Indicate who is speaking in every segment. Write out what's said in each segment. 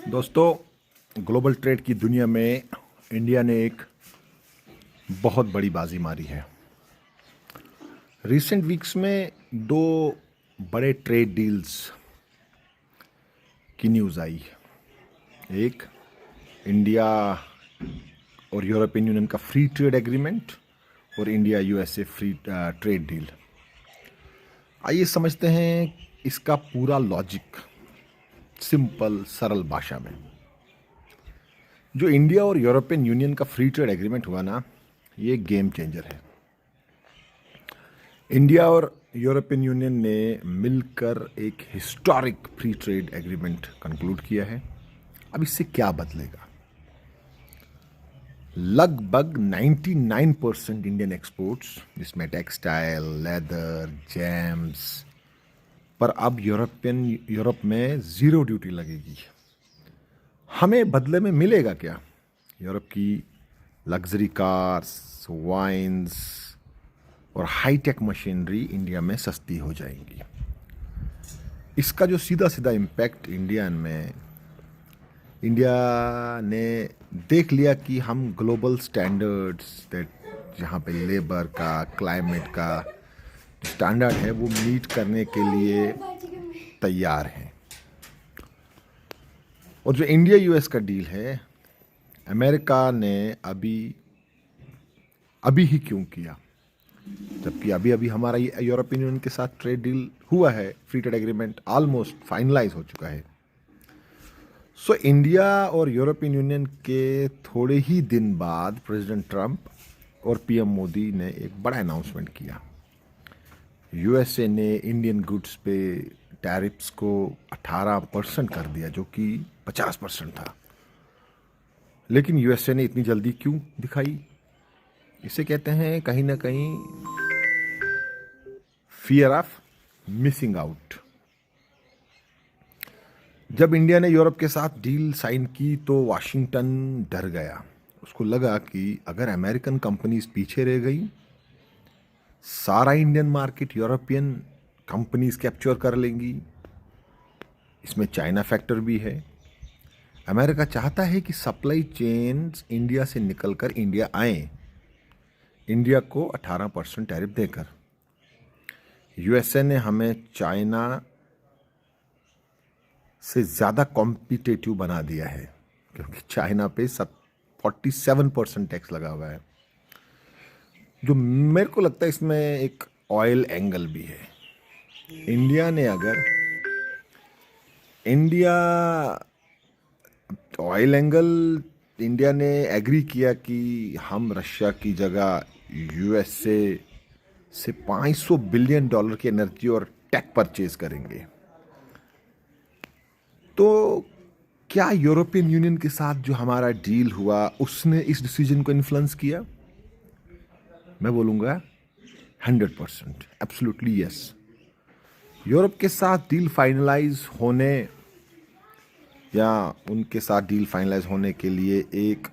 Speaker 1: दोस्तों, global trade की दुनिया में इंडिया ने एक बहुत बड़ी बाजी मारी है। रिसेंट वीक्स में दो बड़े ट्रेड डील्स की न्यूज़ आई। एक इंडिया और यूरोपियन यूनियन का फ्री ट्रेड एग्रीमेंट और India USA free trade deal. आइए समझते हैं इसका पूरा लॉजिक सिंपल सरल भाषा में। जो इंडिया और यूरोपियन यूनियन का फ्री ट्रेड एग्रीमेंट हुआ ना, ये गेम चेंजर है। इंडिया और यूरोपियन यूनियन ने मिलकर एक historic free trade agreement conclude किया है। अब इससे क्या बदलेगा? लगभग 99% इंडियन एक्सपोर्ट्स, जिसमें टेक्सटाइल, लेदर, जैम्स, पर अब यूरोप में जीरो ड्यूटी लगेगी। हमें बदले में मिलेगा क्या? यूरोप की लग्जरी कार्स, वाइन्स और हाईटेक मशीनरी इंडिया में सस्ती हो जाएंगी। इसका जो सीधा सीधा इम्पैक्ट इंडिया ने देख लिया कि हम ग्लोबल स्टैंडर्ड्स जहाँ पे लेबर का, क्लाइमेट का स्टैंडर्ड है वो मीट करने के लिए तैयार हैं। और जो इंडिया यूएस का डील है, अमेरिका ने अभी ही क्यों किया, जबकि अभी हमारा यूरोपियन यूनियन के साथ ट्रेड डील हुआ है, free trade agreement almost finalize हो चुका है। सो इंडिया और यूरोपियन यूनियन के थोड़े ही दिन बाद प्रेसिडेंट ट्रंप और पीएम मोदी ने एक बड़ा अनाउंसमेंट किया। यूएसए ने इंडियन गुड्स पे टैरिफ्स को 18% कर दिया, जो कि 50% था। लेकिन यूएसए ने इतनी जल्दी क्यों दिखाई? इसे कहते हैं कहीं ना कहीं फियर ऑफ मिसिंग आउट। जब इंडिया ने यूरोप के साथ डील साइन की तो वाशिंगटन डर गया। उसको लगा कि अगर अमेरिकन कंपनीज पीछे रह गई, सारा Indian market European companies capture कर लेंगी। इसमें चाइना फैक्टर भी है। अमेरिका चाहता है कि सप्लाई चेन्स इंडिया से निकलकर इंडिया आए, इंडिया को 18% टैरिफ देकर। यूएसए ने हमें चाइना से ज़्यादा कॉम्पिटिटिव बना दिया है, क्योंकि चाइना पे 47% टैक्स लगा हुआ है। जो मेरे को लगता है इसमें एक ऑयल एंगल भी है। इंडिया ने एग्री किया कि हम रशिया की जगह यूएसए से $500 बिलियन की एनर्जी और टेक परचेज करेंगे। तो क्या यूरोपियन यूनियन के साथ जो हमारा डील हुआ उसने इस डिसीजन को इन्फ्लुएंस किया? मैं बोलूँगा 100%, एब्सोल्युटली यस। यूरोप के साथ डील फाइनलाइज होने या उनके साथ डील फाइनलाइज होने के लिए एक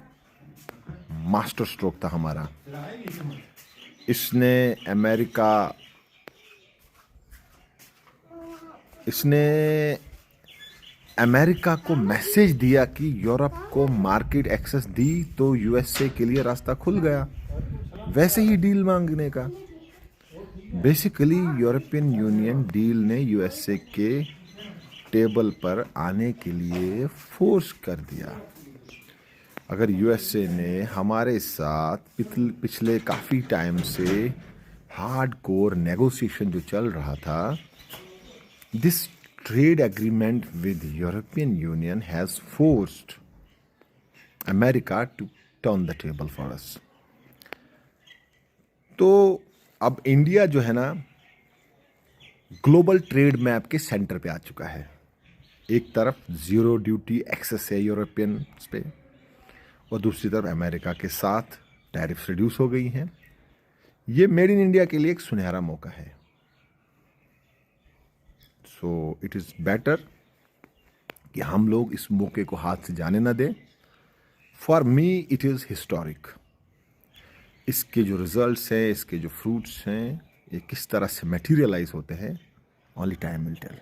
Speaker 1: मास्टर स्ट्रोक था हमारा। इसने अमेरिका को मैसेज दिया कि यूरोप को मार्केट एक्सेस दी तो यूएसए के लिए रास्ता खुल गया वैसे ही डील मांगने का। बेसिकली यूरोपियन यूनियन डील ने यूएसए के टेबल पर आने के लिए फोर्स कर दिया। अगर यूएसए ने हमारे साथ पिछले काफ़ी टाइम से हार्डकोर नेगोशिएशन जो चल रहा था, this trade agreement with European Union has forced America to turn the table for us. तो अब इंडिया जो है ना, ग्लोबल ट्रेड मैप के सेंटर पे आ चुका है। एक तरफ जीरो ड्यूटी एक्सेस है यूरोपियन पे, और दूसरी तरफ अमेरिका के साथ टैरिफ रिड्यूस हो गई हैं। ये मेड इन इंडिया के लिए एक सुनहरा मौका है। सो इट इज़ बेटर कि हम लोग इस मौके को हाथ से जाने ना दें। For me it is historic. इसके जो रिजल्ट्स हैं, इसके जो फ्रूट्स हैं, ये किस तरह से मटेरियलाइज होते हैं, ओनली टाइम विल टेल।